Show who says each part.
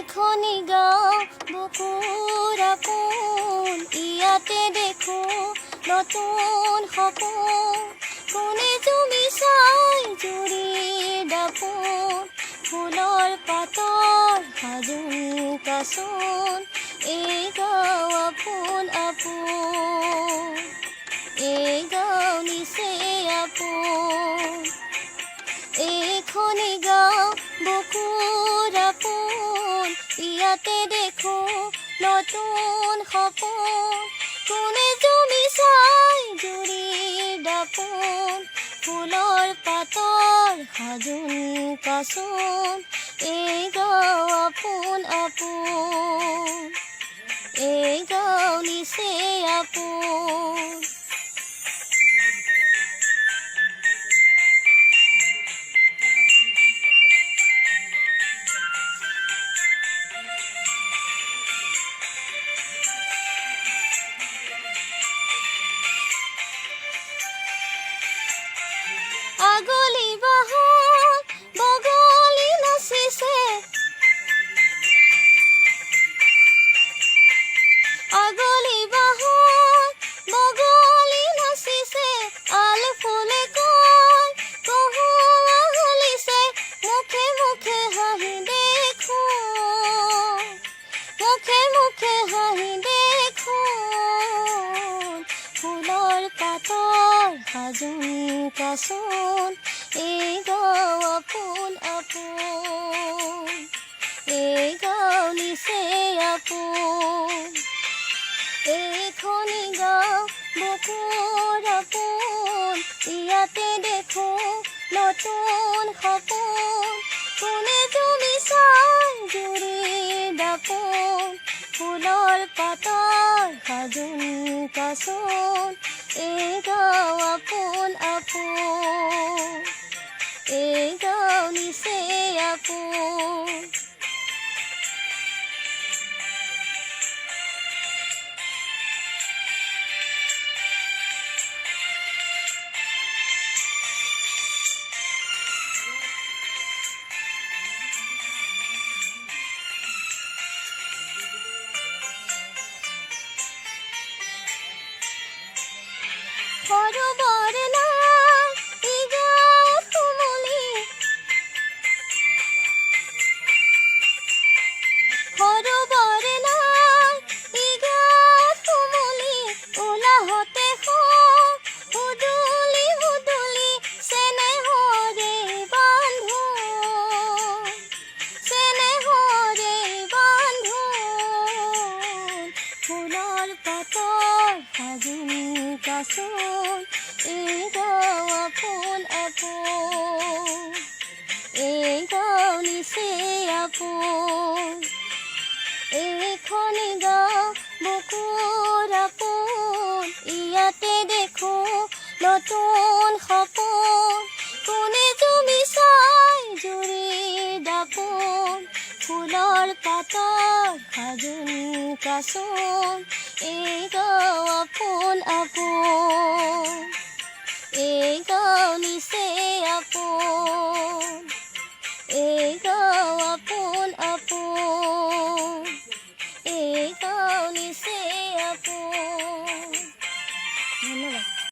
Speaker 1: এইখনি গাঁও বুকুৰ আপোন, ইয়াতে দেখো নতুন সপোন। কোনে তুমি চাই জুৰি দাপোন, ফুলৰ পাতৰ সাজোন কাচোন। এই গাঁও আপোন আপোন, এই গাঁও নিচেই আপোন। এইখনি গাঁও বুকুৰ আপোন, ইয়াতে দেখো নতুন সপোন। কোনে তুমি চাই জুৰি দাপোন, ফুলৰ পাতৰ সাজোন কাচোন। এই গাঁও আপোন আপোন, এই গাঁও নিচেই আপোন। আগলি বাহত বগলী নাচিছে, আগলি বাহত বগলী নাচিছে। আল ফুলে কয় কহুৱা হলিছে, মুখে মুখে হাঁহি দেখো, মুখে মুখে হাঁহি দেখো। ফুলৰ পাতৰ সাজোন কাচোন। এই গাঁও আপোন আপোন, এই গাঁও নিচেই আপোন। এইখনি গাঁও বুকুৰ আপোন, ইয়াতে দেখো নতুন সপোন। কোনে তুমি চাই জুৰি দাপোন, ফুলৰ পাতৰ সাজোন কাচোন। এই গাঁও আপোন আপোন, এই গাঁও নিচেই আপোন। সৰোবৰ নাই এই গাঁৱত কোমলি, সৰোবৰ নাই এই গাঁৱত কোমলি। উলাহতে উদুলি উদুলি, চেনেহৰে বান্ধোন, চেনেহৰে বান্ধোন। ফুলৰ পাতৰ সাজোন কাচোন। এই গাঁও আপোন আপোন, এই গাঁও নিচেই আপোন। এইখনি গাঁও বুকুৰ আপোন, ইয়াতে দেখো নতুন সপোন। কোনে তুমি চাই জুৰি দাপোন, ফুলৰ পাতৰ সাজোন কাচোন। এই গাঁও আপোন আপোন, এই গাঁও